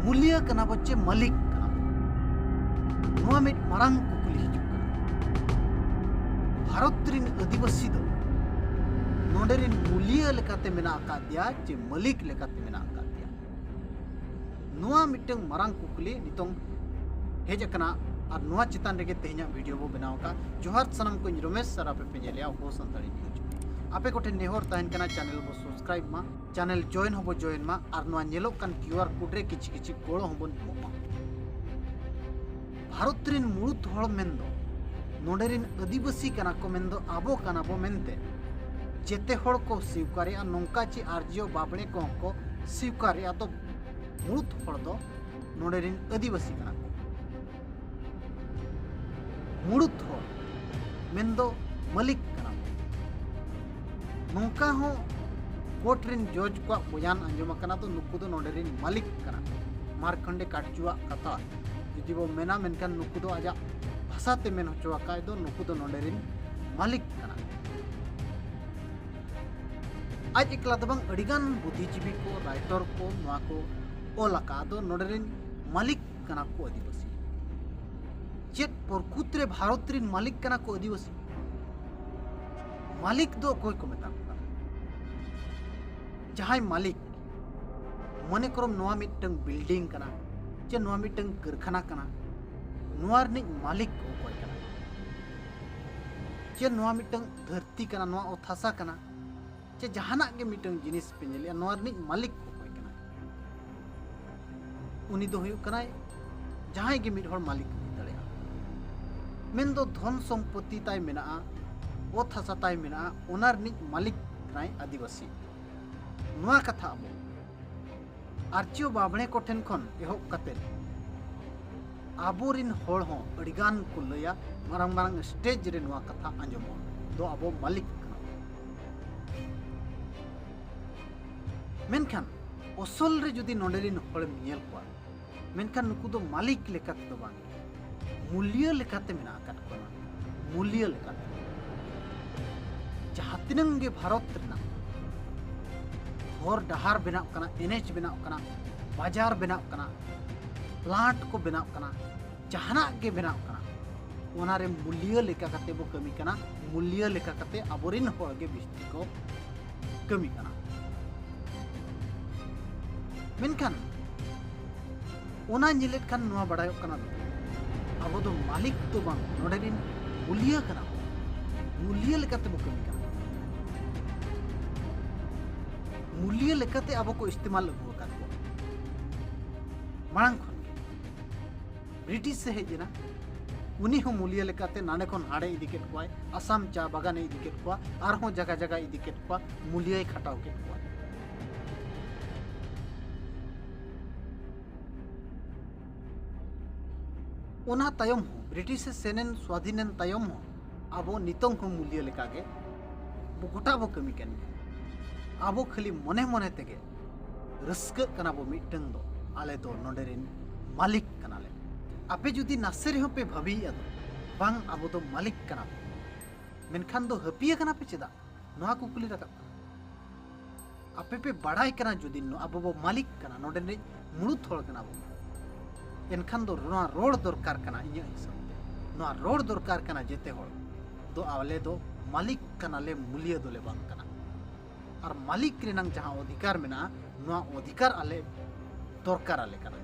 मूल्य कना बच्चे मालिक कना नुआ मिट मारांग कुकुली हिजुक कना भारत रिन आदिवासी दो नोडे रिन मूल्य लेकाते मेना आकादिया चे मालिक लेकाते मेना आकादिया नुआ मिटंग मारांग कुकुली नितोंग हेज कना और नुआ चितान रेगे तेहना वीडियो बो बनाव का जोहार सनम को रमेश सर आपे पे जेलिया हो संताली न्यूज आपे कोठे नेहर तहन कना चैनल बो सब्सक्राइब मा चैनल जॉइन होबो जॉइन मा और नुआ नेलो कान क्यूआर कोड रे किछि किछि गोळो होबन मा भारत रिन मुळुत होळ मेंदो नोडे रिन आदिवासी कना को मेंदो आबो कना बो मेनते जेते होळ को स्वीकारे आ नोंका ची आर्जियो बाबणे को स्वीकारे आ तो मुळुत होळ दो नोडे रिन आदिवासी कना मुड़ुत हो मेंदो मालिक कना नौका हो कोर्ट रिन जज को बयान अंजम कना तो नुकु दो नोडे रिन मालिक कना मारखंडे काटचुआ कथा जुदी वो मेना मेनकान नुकु दो आजा भाषा ते मेन होचुआ काय दो नुकु दो नोडे रिन मालिक कना आज एकला दबंग अडिगान बुद्धिजीवी को राइटर को नुआ को ओलाका दो नोडे रिन मालिक कना को आदिवासी चेत प्रकृतरे भारत रिन मालिक कना को आदिवासी मालिक दो कोई को मेता जहां मालिक मने करम नोआ मिटंग बिल्डिंग कना चे नोआ मिटंग कारखाना कना नोआ रिन मालिक को कोई कना चे नोआ मिटंग धरती कना नोआ ओथासा कना चे जहाना के मिटंग जिनिस पेंजलिया नोआ रिन मालिक को कोई कना उनी दो हुयु कना जहां के मिट होर मालिक मेंदो धन सम्पत्ति ताई मेना ओथ हासा ताई मेना ओनार निज मालिक नाय आदिवासी नुआ कथा अब आर्चियो बाबणे को ठेन खन एहोब कते आबोरिन होड़ हो अडिगान को लया मारंग मारंग स्टेज रे नुआ कथा आंजमो दो अबो मालिक कना मेनखान ओसल रे जुदी नोडेरिन होड़ मियल को मेनखान नुकु दो मालिक लेका तो बांग मूल्य लेकाते मेना आकात कोना मूल्य लेकाते जहां तिनंगे भारत रना हर डहार बनाव कना एनएच बनाव कना बाजार बनाव कना प्लांट को बनाव कना जहाना के बनाव कना ओनारे मूल्य लेका कते बो कमी कना मूल्य लेका कते अबोरिन होर गे बिस्ती को कमी कना मेनखान ओना निलेट खान नुआ बडायो कना अब तो मालिक तो बांग नोडे रिन मूल्य कना मूल्य लेकाते बो कमी कना मूल्य लेकाते अब को इस्तेमाल लगो का मांग खन ब्रिटिश से हेजना उनी हो मूल्य लेकाते नाने खन हाड़े इदिकेट कोय आसाम चा बागाने इदिकेट को आर हो जगह जगह इदिकेट को मूल्य खटाव के को ओना तायम हो ब्रिटिश से सेनेन स्वाधीनन तायम हो आबो नितंग हो मूल्य लेकागे बो गोटा बो कमी कन आबो खाली मने मने तेगे रस्क कना बो मिटंग दो आले दो नोडेरिन मालिक कनाले आपे जुदी नासे रे हो पे भाबी अदो बांग आबो दो मालिक कना मेनखान दो हपिया कना पे चेदा नोहा कुकुली रका आपे पे बड़ाई कना जुदी नो आबो बो मालिक कना नोडेरिन मुळु थोड़ कना बो एनखान दो नोआ रोड दरकार कना इᱧ हिसाब नोआ रोड दरकार कना जेते होड़ दो आले दो मालिक कनाले मूल्य दोले बांग कना और मालिक रेनांग जहां अधिकार मेना नोआ अधिकार आले दरकार आले कना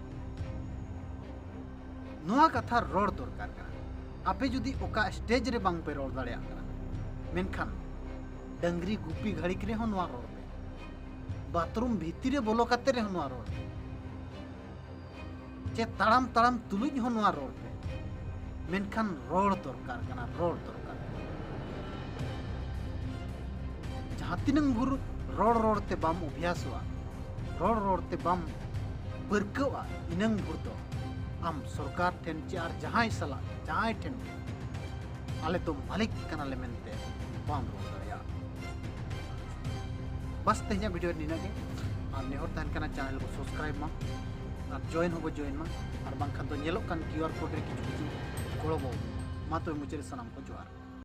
नोआ कथा रोड दरकार कना आपे जुदी ओका स्टेज रे बांग पे रोड दाड़े कना मेनखान डंगरी गुपी घड़ी करे हो नोआ रोड पे बाथरूम भीतर रे बोलो कते रे हो नोआ रोड चे ताड़ाम ताड़ाम तुलुज हो नोआ रोड पे मेनखान रोड दरकार कना रोड दरकार जहां तिनंग भुर रोड ते बाम अभ्यासवा रोड ते बाम परकवा इनंग भुर दो आम सरकार ठेन चार जहां सला जहां ठेन आले तो मालिक कना ले मेनते बाम रोड दरिया बस तेजा वीडियो निनागे और नेहर तहन कना चैनल को सब्सक्राइब मा और जॉइन होबो जॉइन मा और बांखान तो नेलो कान क्यूआर कोड रे किछु किछु गोळो मा तो मुचरे सनम को जोहार।